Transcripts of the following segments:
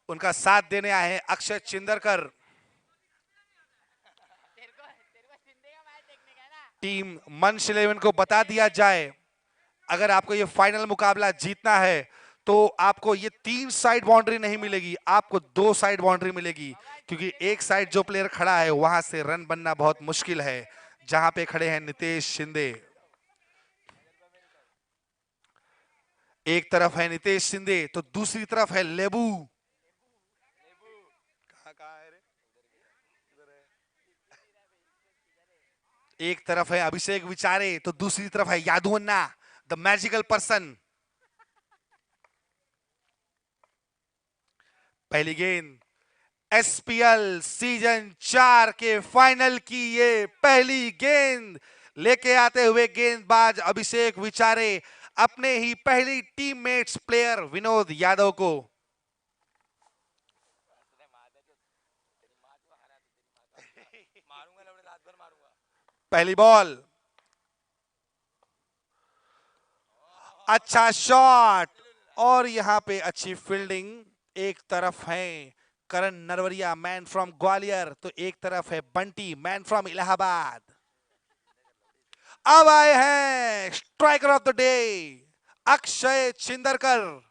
उनका साथ देने आए हैं अक्षय चिंदरकर। टीम मंच 11 को बता दिया जाए, अगर आपको ये फाइनल मुकाबला जीतना है तो आपको ये 3 साइड बाउंड्री नहीं मिलेगी, आपको 2 साइड बाउंड्री मिलेगी, क्योंकि एक साइड जो प्लेयर खड़ा है वहां से रन बनना बहुत मुश्किल है, जहां पे खड़े हैं नितेश शिंदे। एक तरफ है नितेश शिंदे तो दूसरी तरफ है लेबू। कहाँ है रे? एक तरफ है अभिषेक विचारे तो दूसरी तरफ है यादवन्ना, द मैजिकल पर्सन। पहली गेंद एसपीएल सीजन 4 के फाइनल की ये पहली गेंद लेके आते हुए गेंदबाज अभिषेक विचारे अपने ही पहली टीममेट्स प्लेयर विनोद यादव को। पहली बॉल, अच्छा शॉट और यहां पे अच्छी फील्डिंग। एक तरफ है करण नरवरिया मैन फ्रॉम ग्वालियर तो एक तरफ है बंटी मैन फ्रॉम इलाहाबाद। अब आए हैं striker of the day Akshay Chindarkar,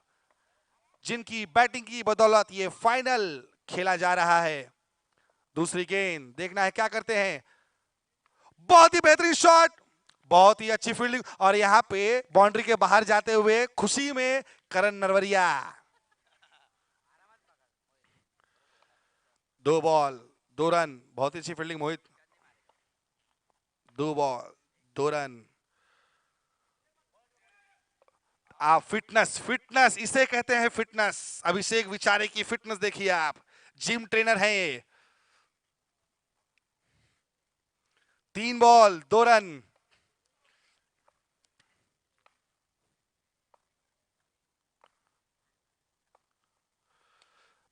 जिनकी बैटिंग की बदौलत ये फाइनल खेला जा रहा है। दूसरी गेंद देखना है क्या करते हैं। बहुत ही बेहतरीन शॉट, बहुत ही अच्छी फील्डिंग और यहां पे बाउंड्री के बाहर जाते हुए खुशी में करण नरवरिया। 2 बॉल 2 रन, बहुत ही अच्छी फील्डिंग मोहित। 2 बॉल 2 रन। आप फिटनेस फिटनेस इसे कहते हैं फिटनेस। अभिषेक विचारे की फिटनेस देखिए आप, जिम ट्रेनर हैं ये। 3 बॉल 2 रन।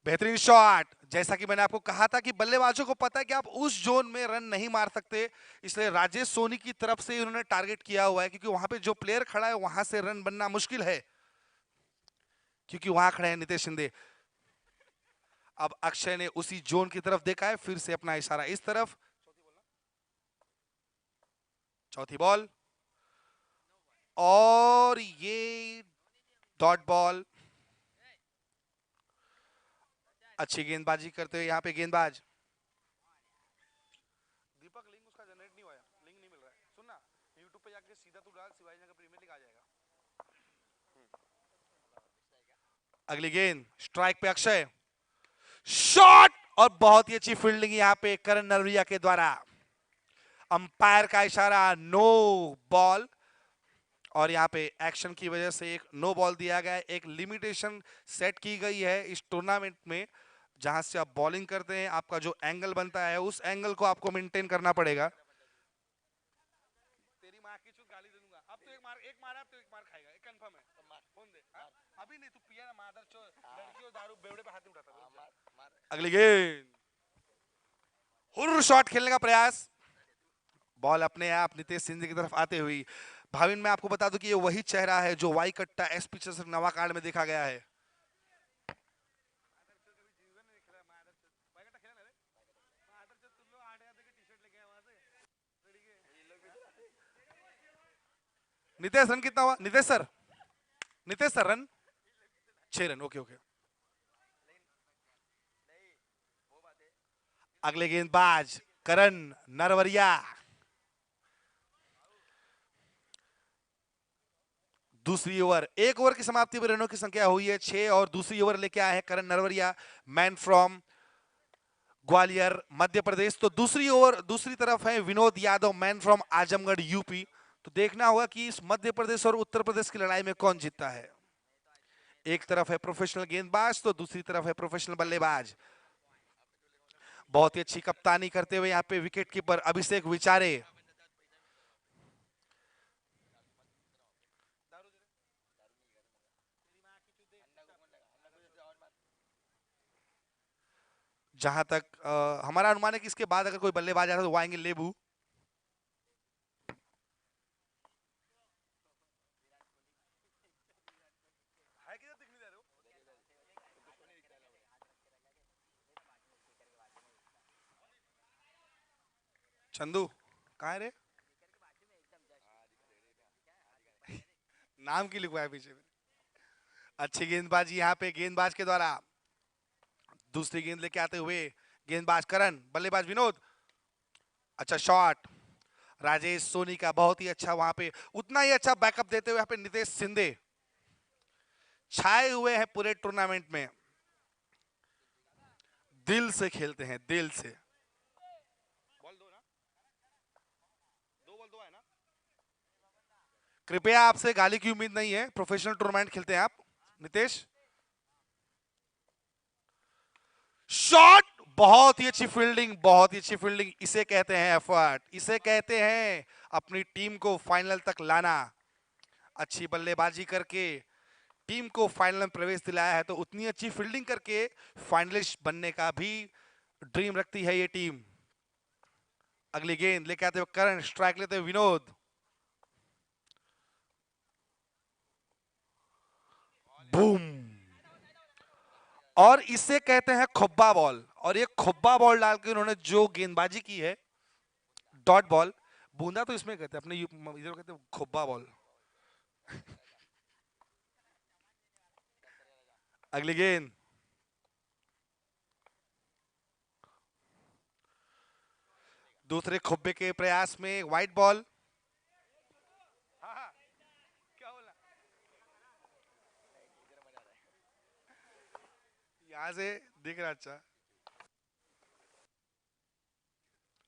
बेहतरीन शॉट, जैसा कि मैंने आपको कहा था कि बल्लेबाजों को पता है कि आप उस जोन में रन नहीं मार सकते, इसलिए राजेश सोनी की तरफ से उन्होंने टारगेट किया हुआ है, क्योंकि वहां पे जो प्लेयर खड़ा है वहां से रन बनना मुश्किल है, क्योंकि वहां खड़े हैं नितेश शिंदे। अब अक्षय ने उसी जोन की तरफ देखा है, फिर से अपना इशारा इस तरफ। चौथी बॉल और ये डॉट बॉल। अच्छी गेंदबाजी करते हुए यहाँ पे गेंदबाज दीपक। लिंक उसका जनरेट नहीं हुआ, लिंक नहीं मिल रहा है। सुन ना, यूट्यूब पे जाके सीधा तू डाल शिवाजी नगर प्रीमियर लीग आ जाएगा। अगली गेंद स्ट्राइक पे अक्षय, शॉट और बहुत ही अच्छी फील्डिंग यहाँ पे करण नरवरिया के द्वारा। अंपायर का इशारा नो बॉल और यहाँ पे एक्शन की वजह से एक नो बॉल दिया गया है। एक लिमिटेशन सेट की गई है इस टूर्नामेंट में, जहां से आप बॉलिंग करते हैं आपका जो एंगल बनता है उस एंगल को आपको मेंटेन करना पड़ेगा। तेरी मां की चूत गाली दे दूंगा। अब तो एक मार अब तो एक मार खाएगा, एक कंफर्म है। फोन दे। हाँ? अभी नहीं, तू पिया ना मादर चो, लड़की और दारू बेवड़े पे हाथ नहीं उठाता। अगली गेंद हुर्र शॉट खेलने का प्रयास, बॉल अपने आप नितेश सिंह की तरफ आते हुई। भाविन मैं आपको बता दूं कि ये वही चेहरा है जो वाई कट्टा एस पिक्चर्स नवाकांड में देखा गया है। नितेश रन कितना हुआ Nitesh sir? Nitesh sir run 6 run. Okay okay. अगले गेंदबाज करण नरवरिया। दूसरी ओवर, एक ओवर की समाप्ति पर रनों की संख्या हुई है 6 और दूसरी ओवर लेके आए हैं करण नरवरिया मैन फ्रॉम ग्वालियर मध्य प्रदेश। तो दूसरी ओवर दूसरी तरफ है Vinod Yadav man from Azamgarh UP. तो देखना होगा कि इस मध्य प्रदेश और उत्तर प्रदेश की लड़ाई में कौन जीतता है। एक तरफ है प्रोफेशनल गेंदबाज तो दूसरी तरफ है प्रोफेशनल बल्लेबाज। बहुत ही अच्छी कप्तानी करते हुए यहाँ पे विकेट कीपर अभिषेक विचारे। जहां तक हमारा अनुमान है कि इसके बाद अगर कोई बल्लेबाज आता है तो वो आएंगे लेबू। है कि चंदू कहाँ है रे? नाम की लिखवाया पीछे में। अच्छी गेंदबाजी यहाँ पे गेंदबाज के द्वारा। दूसरी गेंद लेके आते हुए गेंदबाज करण, बल्लेबाज विनोद। अच्छा शॉट राजेश सोनी का, बहुत ही अच्छा वहां पे, उतना ही अच्छा बैकअप देते हुए यहाँ पे नितेश सिंधे छाए हुए हैं पूरे टूर्नामेंट में। दिल से खेलते हैं, दिल से। बॉल दो ना, दो बॉल दो है ना। कृपया आपसे गाली की उम्मीद नहीं है, प्रोफेशनल टूर्नामेंट खेलते हैं आप। नितेश शॉट, बहुत ही अच्छी फील्डिंग, बहुत ही अच्छी फील्डिंग। इसे कहते हैं एफर्ट, इसे कहते हैं अपनी टीम को फाइनल तक लाना। अच्छी बल्लेबाजी करके टीम को फाइनल में प्रवेश दिलाया है, तो उतनी अच्छी फील्डिंग करके फाइनलिस्ट बनने का भी ड्रीम रखती है ये टीम। अगली गेंद लेके आते हुए करण, स्ट्राइक लेते हुए विनोद। बूम, और इसे कहते हैं खुब्बा बॉल। और ये खुब्बा बॉल डाल के उन्होंने जो गेंदबाजी की है, डॉट बॉल, बूंदा तो इसमें कहते हैं, अपने इधर कहते हैं खुब्बा बॉल। अगली गेंद, दूसरे खुब्बे के प्रयास में व्हाइट बॉल। क्या बोला? यहां से दिख रहा अच्छा।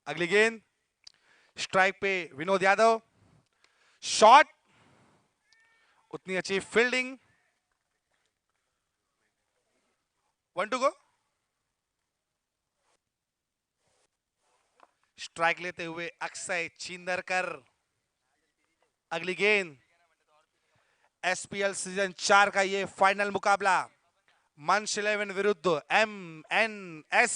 अगली गेंद स्ट्राइक पे विनोद यादव, शॉट, उतनी अच्छी फील्डिंग। 1 to go. स्ट्राइक लेते हुए अक्षय चिंदरकर। अगली गेंद एसपीएल सीजन 4 का ये फाइनल मुकाबला, मंच 11 विरुद्ध MNS।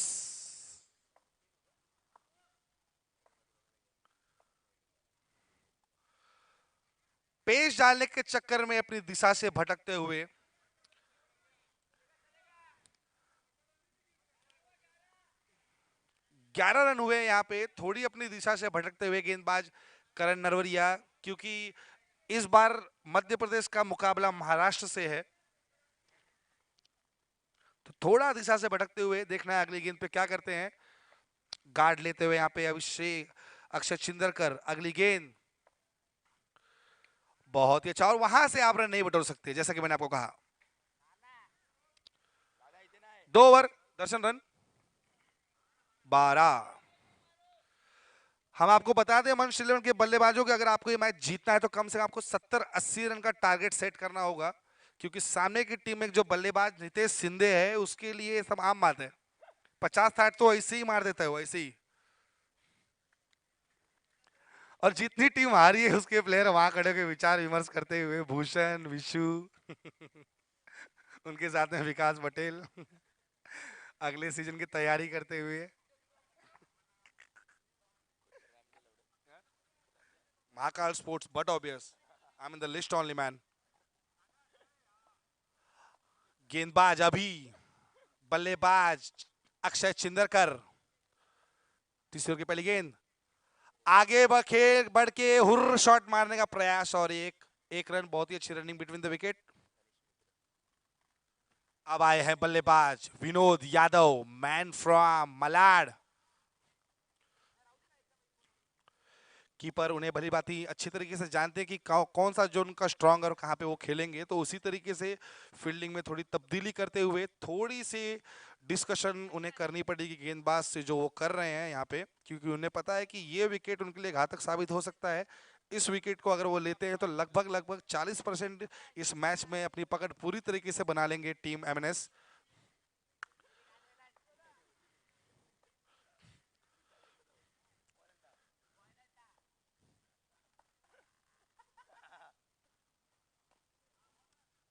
पेस डालने के चक्कर में अपनी दिशा से भटकते हुए 11 रन हुए यहाँ पे, थोड़ी अपनी दिशा से भटकते हुए गेंदबाज करण नरवरिया, क्योंकि इस बार मध्य प्रदेश का मुकाबला महाराष्ट्र से है, तो थोड़ा दिशा से भटकते हुए देखना है अगली गेंद पे क्या करते हैं। गार्ड लेते हुए यहाँ पे अभिषेक अक्षय चिंदरकर। अगली गेंद बहुत ही अच्छा, और वहां से आप रन नहीं बटोर सकते, जैसा कि मैंने आपको कहा। 2 ओवर, दर्शन रन 12। हम आपको बता दें मंच 11 के बल्लेबाजों के, अगर आपको ये मैच जीतना है तो कम से कम आपको 70-80 रन का टारगेट सेट करना होगा, क्योंकि सामने की टीम में जो बल्लेबाज नितेश सिंधे है उसके लिए सब आम बात है। 50-60 तो ऐसे ही मार देता है वो, ऐसे ही। और जितनी टीम हारी है उसके प्लेयर वहां खड़े होकर विचार विमर्श करते हुए, भूषण विशु उनके साथ में विकास पटेल अगले सीजन की तैयारी करते हुए। Mahakal sports, but obvious I am in the list only man. गेंदबाज अभी, बल्लेबाज अक्षय चिंदरकर। तीसरे की पहली गेंद, आगे बढ़ के हुर्र शॉट मारने का प्रयास, और एक रन, बहुत ही अच्छी रनिंग बिटवीन द विकेट। अब आए हैं बल्लेबाज Vinod Yadav, man from Malad. Keeper उन्हें भली भांति अच्छी तरीके से जानते हैं कि कौन सा जोन उनका स्ट्रांग और कहां पे वो खेलेंगे, तो उसी तरीके से फील्डिंग में थोड़ी तब्दीली करते हुए थोड़ी सी डिस्कशन उन्हें करनी पड़ेगी गेंदबाज से, जो वो कर रहे हैं यहाँ पे, क्योंकि उन्हें पता है कि ये विकेट उनके लिए घातक साबित हो सकता है। इस विकेट को अगर वो लेते हैं तो लगभग 40% इस मैच में अपनी पकड़ पूरी तरीके से बना लेंगे टीम MNS।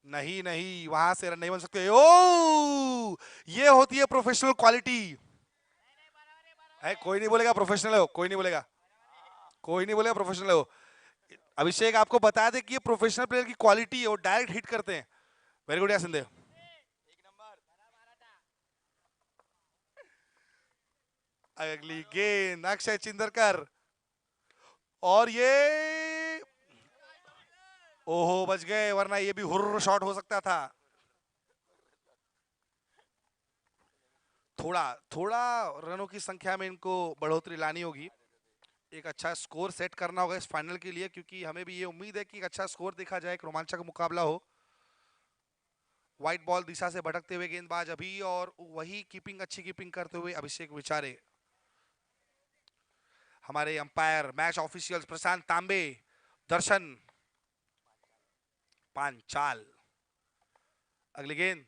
नहीं नहीं, वहां से रन नहीं बन सकते। ओ, ये होती है प्रोफेशनल क्वालिटी। है, कोई नहीं बोलेगा प्रोफेशनल हो, कोई नहीं बोलेगा, कोई नहीं बोलेगा प्रोफेशनल हो। अभिषेक आपको बता दे कि ये प्रोफेशनल प्लेयर की क्वालिटी है, वो डायरेक्ट हिट करते हैं। वेरी गुड यार, अगली गेंद अक्षय चिंदरकर, और ये ओहो बच गए, वरना ये भी हुर्र शॉट हो सकता था। थोड़ा थोड़ा रनों की संख्या में इनको बढ़ोतरी लानी होगी, एक अच्छा स्कोर सेट करना होगा इस फाइनल के लिए, क्योंकि हमें भी ये उम्मीद है कि एक अच्छा स्कोर देखा जाए, एक रोमांचक मुकाबला हो। व्हाइट बॉल दिशा से भटकते हुए गेंदबाज अभी, और वही कीपिंग, अच्छी कीपिंग करते हुए अभिषेक विचारे। हमारे अंपायर मैच ऑफिशियल्स प्रशांत तांबे, दर्शन पांचाल। अगली गेंद,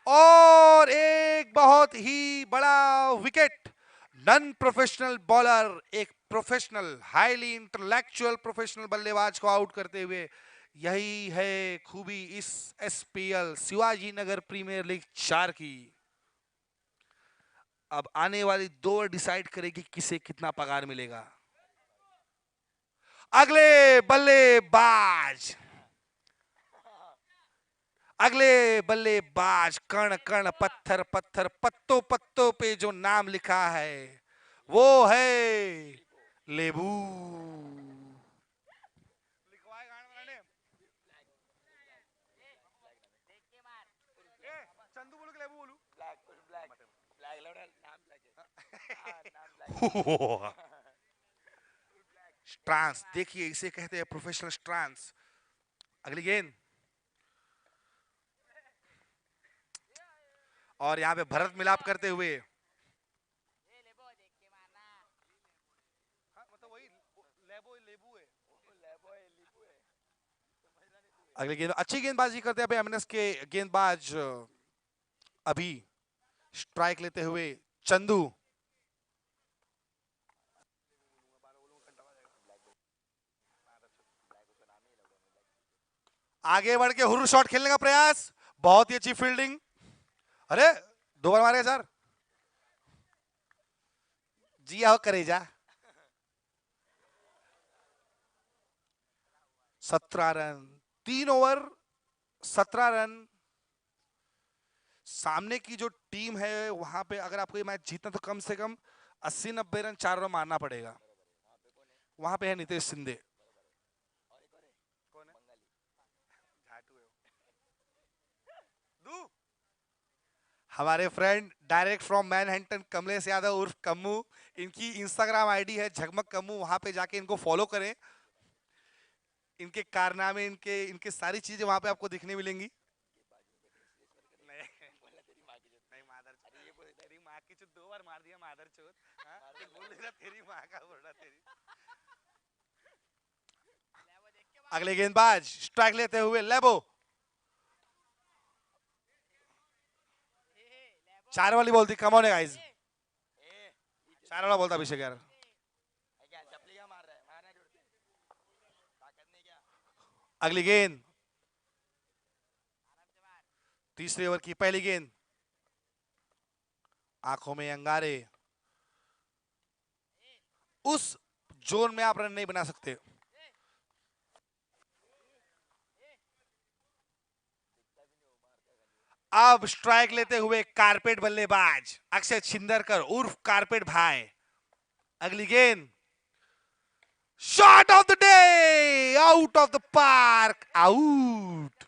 और एक बहुत ही बड़ा विकेट। नन प्रोफेशनल बॉलर एक प्रोफेशनल, हाईली इंटेलेक्चुअल प्रोफेशनल बल्लेबाज को आउट करते हुए। यही है खूबी इस SPL Shivaji Nagar premiere league 4 की। अब आने वाली 2 ओवर डिसाइड करेगी किसे कितना पगार मिलेगा। अगले बल्लेबाज, अगले बल्लेबाज, कण कण पत्थर पत्थर पत्तों पत्तों पे जो नाम लिखा है वो है लेबू। चंदू बोलू कि लेबू बोलू? स्ट्रांस, देखिए इसे कहते हैं प्रोफेशनल स्ट्रांस। अगली गेंद, और यहां पे भरत मिलाप करते हुए, अगली गेंद अच्छी गेंदबाजी करते हैं एमएनएस के गेंदबाज अभी। स्ट्राइक लेते हुए चंदू, आगे बढ़ के हुर्र शॉट खेलने का प्रयास, बहुत ही अच्छी फील्डिंग। अरे 2 बार मारे सर, जी आओ करे जा। 17 रन, 3 ओवर 17 रन। सामने की जो टीम है वहां पे अगर आपको ये मैच जीतना तो कम से कम 80-90 रन 4 ओवर मारना पड़ेगा। वहां पे है नितेश शिंदे। हमारे friend direct from Manhattan Kamlesh Yadav उर्फ कम्मू, इनकी इंस्टाग्राम आईडी है झगमग कम्मू, वहां पे जाके इनको फॉलो करें। इनके कारनामे, इनके इनके सारी चीजें वहां पे आपको दिखने मिलेंगी। नहीं मादर, तेरी माँ की चोट 2 बार मार दिया मादर चोट, बोल रहा तेरी माँ का बोल रहा तेरी। अगले गेंदबाज स्ट्राइक लेते हुए लेबो, 4 वाली बॉल थी, कम ऑन गाइस, 4 वाला बॉल था अभिषेक यार। अगली गेंद, तीसरे ओवर की पहली गेंद, आंखों में अंगारे, उस जोन में आप रन नहीं बना सकते। अब स्ट्राइक लेते हुए कारपेट बल्लेबाज अक्षय छिंदरकर उर्फ कारपेट भाई। अगली गेंद, shot of the day, out of the park, out.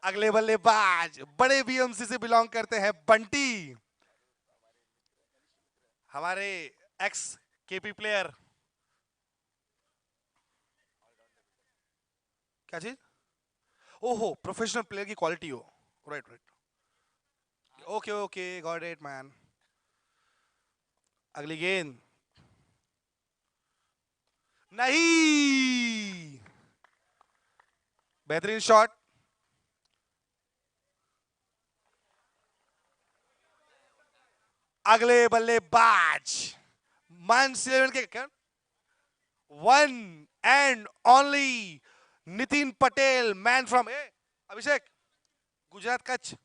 अगले बल्लेबाज बड़े बीएमसी से बिलोंग करते हैं बंटी, हमारे एक्स केपी प्लेयर। क्या चीज? ओहो, प्रोफेशनल प्लेयर की क्वालिटी हो, right right, okay okay, got it man. अगली गेंद, नहीं, बेहतरीन शॉट। अगले बल्लेबाज माइंस 11 के क्या, one and only Nitin Patel man from Abhishek Gujarat Kutch,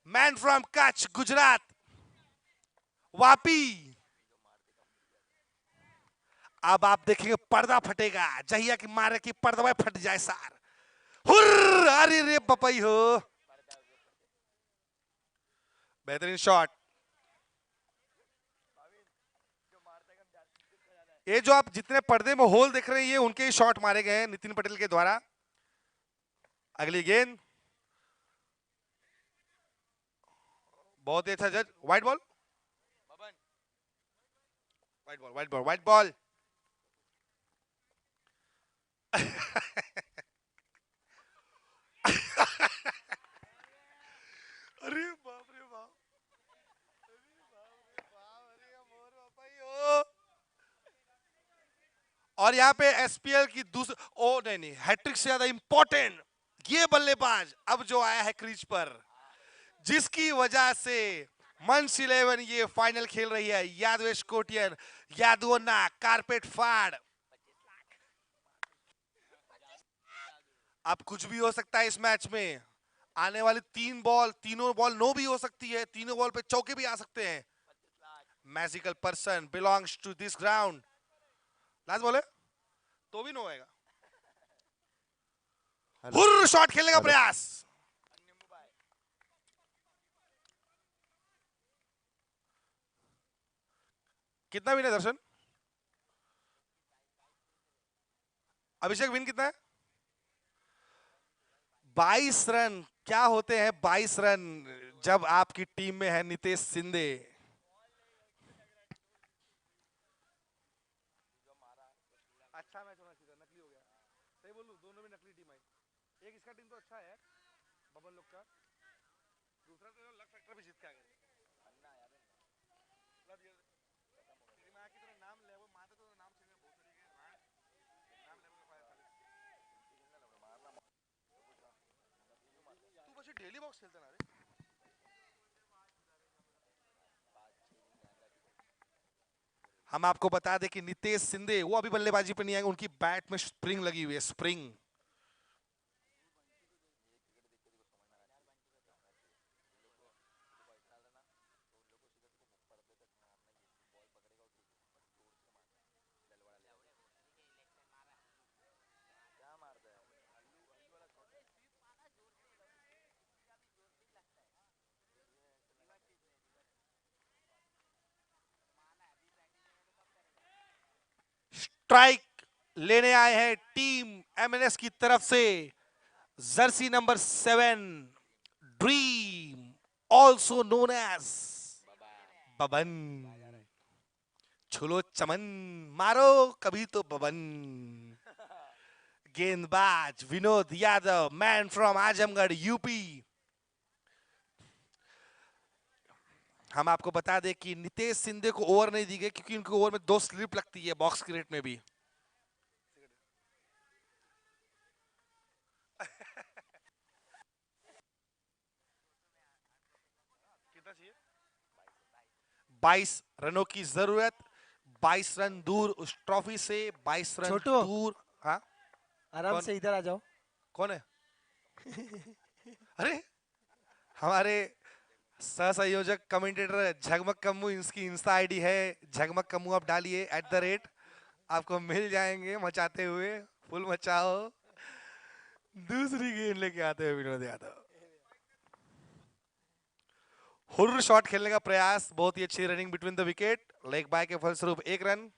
man from Kutch Gujarat, Vapi. अब आप देखेंगे पर्दा फटेगा, जहिया की मारे की पर्दा फट जाए सार। हुर्र, अरे रे पपई हो, बेहतरीन शॉट। ये जो आप जितने पर्दे में होल देख रहे हैं ये उनके ही शॉट मारे गए हैं नितिन पटेल के द्वारा। अगली गेंद बहुत ही अच्छा जज, white ball, white ball, white ball, white ball. अरे बाप रे बाप, और यहाँ पे एसपीएल की दूसरी, ओ नहीं नहीं, हैट्रिक से ज्यादा इंपॉर्टेंट ये बल्लेबाज अब जो आया है क्रीज पर, जिसकी वजह से मंच 11 ये फाइनल खेल रही है, यादवेश कोटियन, यादवना कारपेट फाड़। अब कुछ भी हो सकता है इस मैच में, आने वाली तीनों बॉल नो भी हो सकती है, तीनों बॉल पे चौके भी आ सकते हैं। Magical person belongs to this ground, last बोले तो भी नो आएगा। हुर्र, शॉट खेलने का प्रयास, कितना विन है दर्शन? अभिषेक विन कितना है? 22 रन। क्या होते हैं 22 रन जब आपकी टीम में है नितेश शिंदे। अच्छा मैच होना चाहिए, नकली हो गया, सही बोलूं, दोनों में नकली टीम आई। एक इसका टीम तो अच्छा है बबन लोग का, दूसरा तो लक फैक्टर भी जीत के आ गए। तू बस डेली बॉक्स खेलता ना रे। हम आपको बता दें कि नितेश शिंदे वो अभी बल्लेबाजी पे नहीं आएंगे, उनकी बैट में स्प्रिंग लगी हुई है, स्प्रिंग। स्ट्राइक लेने आए हैं टीम एमएनएस की तरफ से jersey number 7 dream, also known as Baban. छुलो चमन, मारो कभी तो बबन। गेंदबाज Vinod Yadav, man from Azamgarh UP. हम आपको बता दें कि नितेश शिंदे को ओवर नहीं दी गई क्योंकि उनके ओवर में 2 स्लिप लगती है बॉक्स क्रिकेट में भी। कितना चाहिए? 22 रनों की जरूरत, 22 रन दूर उस ट्रॉफी से, 22 रन छोटू दूर। हाँ आराम से इधर आ जाओ। कौन है? अरे हमारे सह संयोजक कमेंटेटर झगमग कम्मू, इसकी इंस्टा आईडी है झगमग कम्मू, आप डालिए @ आपको मिल जाएंगे मचाते हुए, फुल मचाओ। दूसरी गेंद लेके आते हुए विनोद यादव, हुर्र शॉट खेलने का प्रयास, बहुत ही अच्छी running between the wicket, leg bye के फलस्वरूप 1 रन।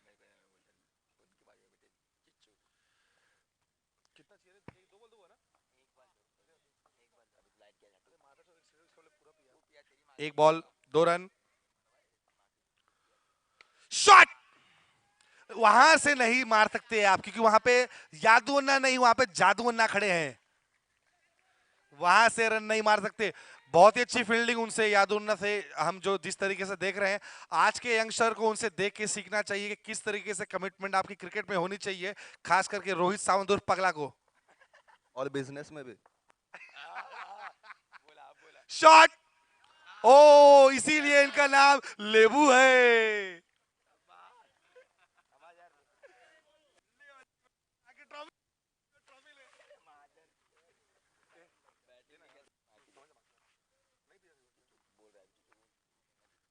एक बॉल 2 रन। शॉट वहां से नहीं मार सकते आप क्योंकि वहां पे यादवन्ना नहीं, वहां पे जादूवन्ना खड़े हैं, वहां से रन नहीं मार सकते। बहुत ही अच्छी फील्डिंग उनसे, यादवन्ना से। हम जो जिस तरीके से देख रहे हैं आज के यंगस्टर को, उनसे देख के सीखना चाहिए कि किस तरीके से कमिटमेंट आपकी क्रिकेट में होनी चाहिए, खास करके रोहित सावंत और पगला को, और बिजनेस में भी। शॉट, ओ इसीलिए इनका नाम लेबू है।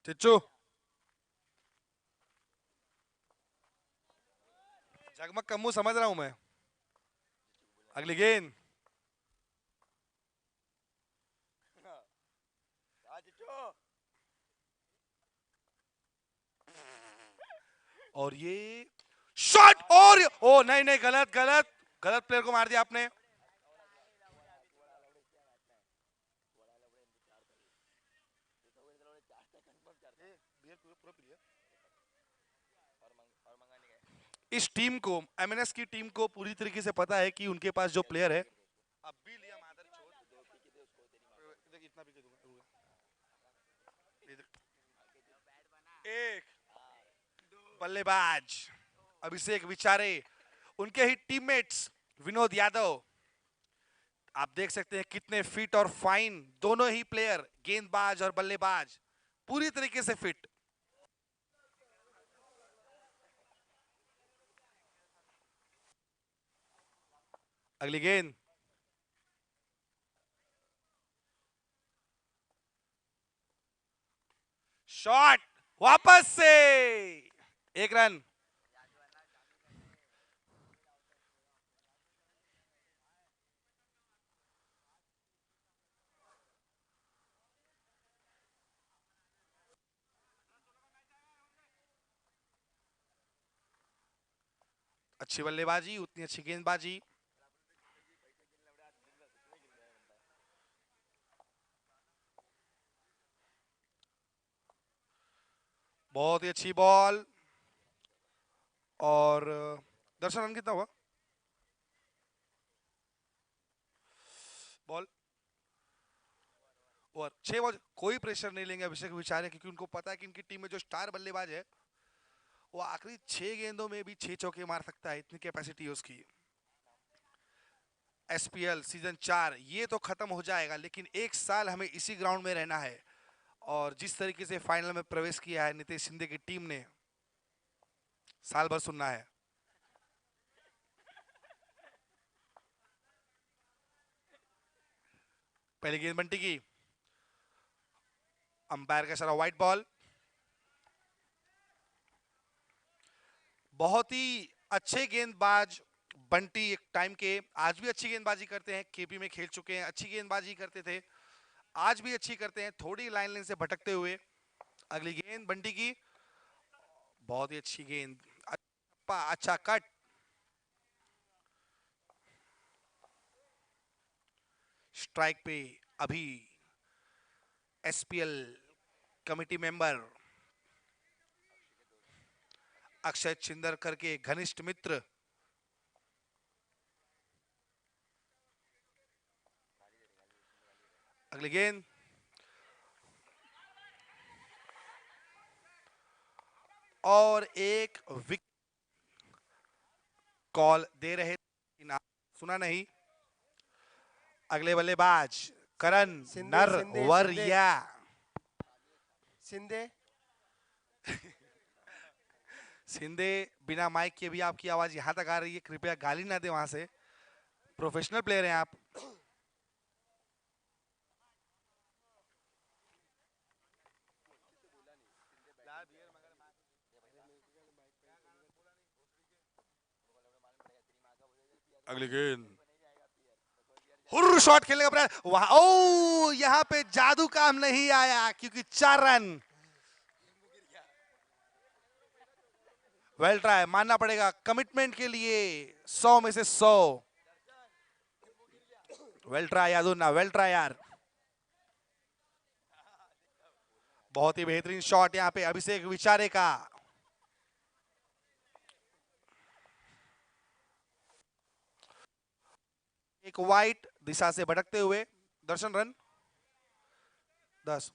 चिच्चू जगमग कम्मू समझ रहा हूं मैं। अगली गेंद और ये शॉट और ओ नहीं नहीं गलत गलत गलत प्लेयर को मार दिया आपने। इस टीम को एमएनएस की टीम को पूरी तरीके से पता है कि उनके पास जो प्लेयर है अब भी लिया मादर छोड़ इतना भी दूंगा एक बल्लेबाज अभिषेक विचारे उनके ही टीममेट्स विनोद यादव आप देख सकते हैं कितने फिट और फाइन दोनों ही प्लेयर गेंदबाज और बल्लेबाज पूरी तरीके से फिट। अगली गेंद शॉट वापस से एक रन। अच्छी बल्लेबाजी उतनी अच्छी गेंदबाजी। बहुत ही अच्छी बॉल और दर्शन रन कितना हुआ बॉल और 6 बॉल कोई प्रेशर नहीं लेंगे अभिषेक विचारे क्योंकि उनको पता है कि इनकी टीम में जो स्टार बल्लेबाज है वो आखिरी 6 गेंदों में भी 6 चौके मार सकता है इतनी कैपेसिटी है उसकी। एसपीएल सीजन 4 ये तो खत्म हो जाएगा लेकिन एक साल हमें इसी ग्राउंड में रहना है और जिस तरीके से फाइनल में प्रवेश किया है नितेश शिंदे की टीम ने साल भर सुनना है। पहली गेंद बंटी की अंपायर का इशारा व्हाइट बॉल। बहुत ही अच्छे गेंदबाज बंटी एक टाइम के आज भी अच्छी गेंदबाजी करते हैं केपी में खेल चुके हैं अच्छी गेंदबाजी करते थे आज भी अच्छी करते हैं थोड़ी लाइन से भटकते हुए। अगली गेंद बंटी की बहुत ही अच्छी गेंद अच्छा कट स्ट्राइक पे अभी एसपीएल कमिटी मेंबर अक्षय छिंदरकर के घनिष्ठ मित्र अगली गेंद और एक विकेट कॉल दे रहे सुना नहीं। अगले बल्लेबाज करण नरवरिया सिंधे सिंधे बिना माइक के भी आपकी आवाज यहां तक आ रही है कृपया गाली ना दे वहां से प्रोफेशनल प्लेयर हैं आप। अगली गेंद हुर्र शॉट खेलने का प्रयास वहां ओ यहां पे जादू काम नहीं आया क्योंकि 4 रन। वेल ट्राई मानना पड़ेगा कमिटमेंट के लिए 100 में से 100। वेल ट्राई यादव ना वेल ट्राई यार बहुत ही बेहतरीन शॉट यहां पे अभिषेक विचारे का। एक वाइट दिशा से भटकते हुए दर्शन रन 10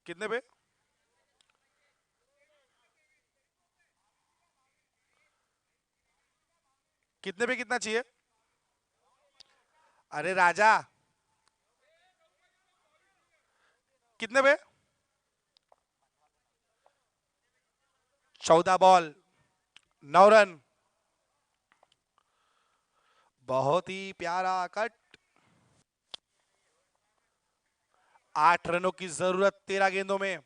कितने पे कितना चाहिए अरे राजा कितने पे 14 बॉल 9 रन बहुत ही प्यारा कट 8 रनों की जरूरत 13 गेंदों में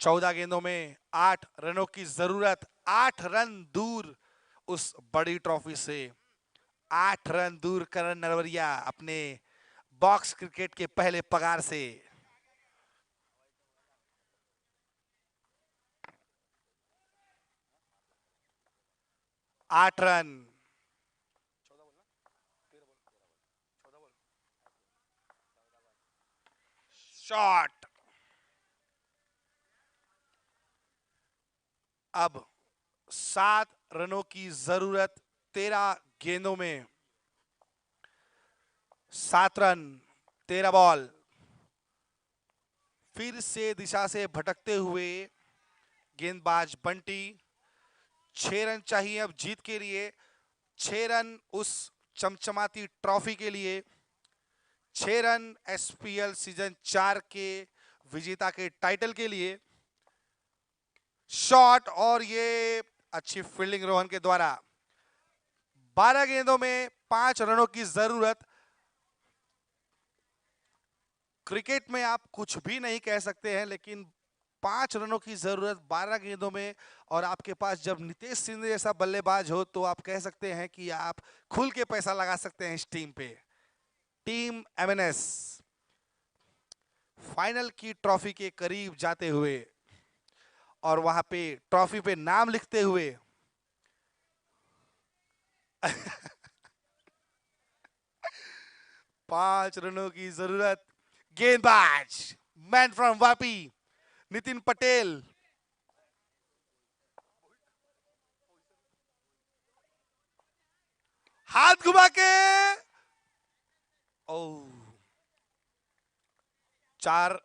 14 गेंदों में 8 रनों की जरूरत, 8 रन दूर उस बड़ी ट्रॉफी से, 8 रन दूर करण नरवरिया अपने बॉक्स क्रिकेट के पहले पगार से। आठ रन। शॉट। अब 7 रनों की जरूरत 13 गेंदों में, 7 रन 13 बॉल। फिर से दिशा से भटकते हुए गेंदबाज बंटी, 6 रन चाहिए अब जीत के लिए, 6 रन उस चमचमाती ट्रॉफी के लिए, 6 रन एसपीएल सीजन 4 के विजेता के टाइटल के लिए। शॉट और ये अच्छी फील्डिंग रोहन के द्वारा। 12 गेंदों में 5 रनों की जरूरत। क्रिकेट में आप कुछ भी नहीं कह सकते हैं, लेकिन 5 रनों की जरूरत 12 गेंदों में, और आपके पास जब नितेश सिंधे जैसा बल्लेबाज हो तो आप कह सकते हैं कि आप खुल के पैसा लगा सकते हैं इस टीम पे। टीम एमएनएस फाइनल की ट्रॉफी के करीब जाते हुए और वहां पे ट्रॉफी पे नाम लिखते हुए 5 रनों की जरूरत। गेंदबाज मैन फ्रॉम वापी नितिन पटेल, हाथ घुमा के, ओ 4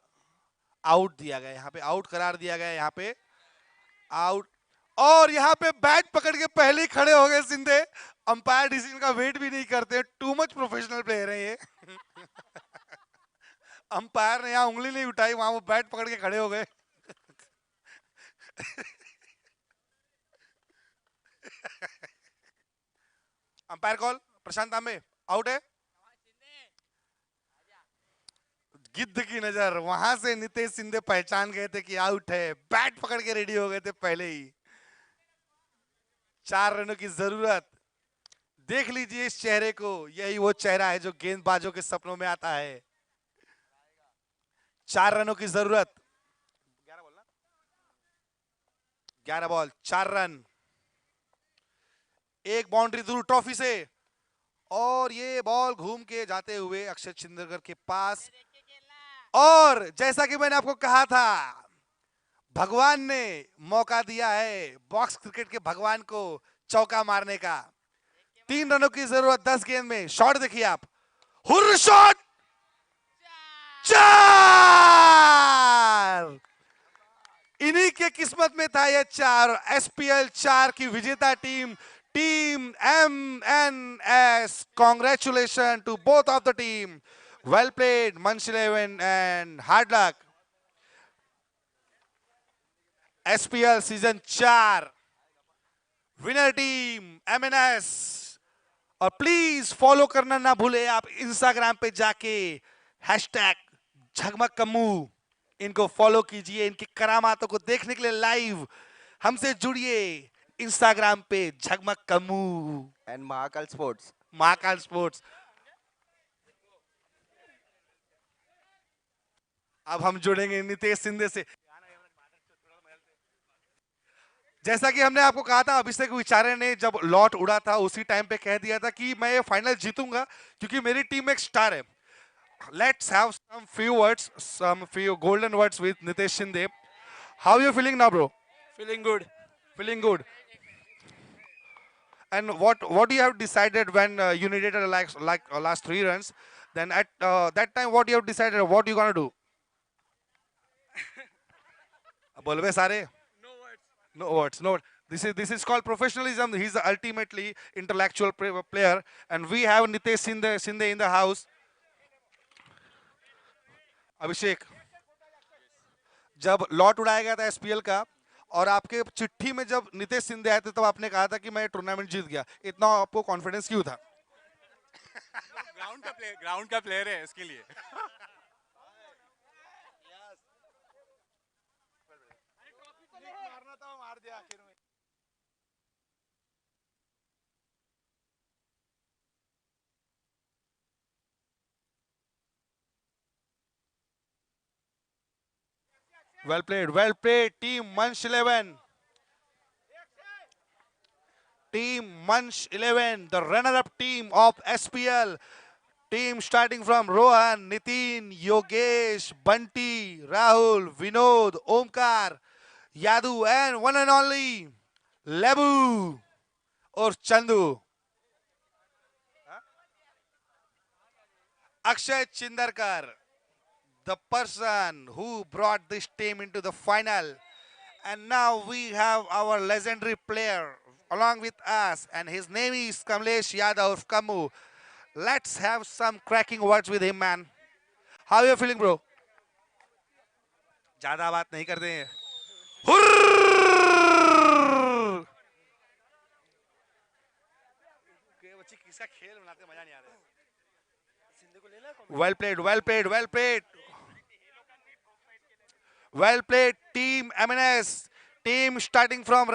आउट दिया गया, यहां पे आउट करार दिया गया, यहां पे आउट। और यहां पे बैट पकड़ के पहले ही खड़े हो गए सिंधे, अंपायर डिसीजन का वेट भी नहीं करते, टू मच प्रोफेशनल प्लेयर है ये। अंपायर ने यहां उंगली नहीं उठाई, वहां वो बैट पकड़ के खड़े हो गए। अंपायर कॉल प्रशांत तांबे, आउट है। गिद्ध की नजर, वहां से नितेश सिंधे पहचान गए थे कि आउट है, बैट पकड़ के रेडी हो गए थे पहले ही। 4 रनों की जरूरत। देख लीजिए इस चेहरे को, यही वो चेहरा है जो गेंदबाजों के सपनों में आता है। 4 रनों की जरूरत, 11 बॉल 4 रन, एक बाउंड्री दूर ट्रॉफी से, और ये बॉल घूम के जाते हुए अक्षय छिंदरकर के पास। और जैसा कि मैंने आपको कहा था, भगवान ने मौका दिया है बॉक्स क्रिकेट के भगवान को चौका मारने का। 3 रनों की जरूरत 10 गेंद में। शॉट देखिए आप, हुर्र शॉट, 4। इन्हीं के किस्मत में था ये 4। एसपीएल 4 की विजेता team, team MNS. Congratulation to both of the team, well played Manch 11 and hard luck. SPL season 4 winner team MNS. और प्लीज फॉलो करना ना भूले आप इंस्टाग्राम पे जाके, हैशटैग झगमग कम्मू, इनको फॉलो कीजिए। इनकी करामातों को देखने के लिए लाइव हमसे जुड़िए इंस्टाग्राम पे झगमग कम्मू And Mahakal Sports. Mahakal sports. अब हम जुड़ेंगे नितेश सिंधे से। जैसा कि हमने आपको कहा था, अभिषेक विचारे ने जब लॉट उड़ा था उसी टाइम पे कह दिया था कि मैं ये फाइनल जीतूंगा क्योंकि मेरी टीम में एक स्टार है। Let's have some few words, some few golden words with Nitesh Shinde. How are you feeling now, bro? Feeling good. Feeling good. And what you have decided when you needed last 3 runs? Then at that time, what you have decided? What you gonna do? बोलबे सारे? No words. No words. No. This is called professionalism. He's the ultimately intellectual player, and we have Nitesh Shinde in the house. अभिषेक, जब lot उड़ाया गया था SPL का और आपके चिट्ठी में जब नितेश सिंधे आए थे तब आपने कहा था कि मैं टूर्नामेंट जीत गया, इतना आपको कॉन्फिडेंस क्यों था? ग्राउंड का प्लेयर है इसके लिए। Well played. Well played. Team Munch 11. Team Munch 11, the runner-up team of SPL. Team starting from Rohan, Nitin, Yogesh, Bunty, Rahul, Vinod, Omkar, Yadu, and one and only Lebu or Chandu. Akshay Chindarkar, the person who brought this team into the final. And now we have our legendary player along with us, and his name is Kamlesh Yadav of Kammu. Let's have some cracking words with him, man. How are you feeling, bro? ज्यादा बात नहीं करते हैं. हुर्र! बच्चे किसका खेल बनाते मजा नहीं आ रहा. Well played, well played, well played. Well played, team MNS. Team starting from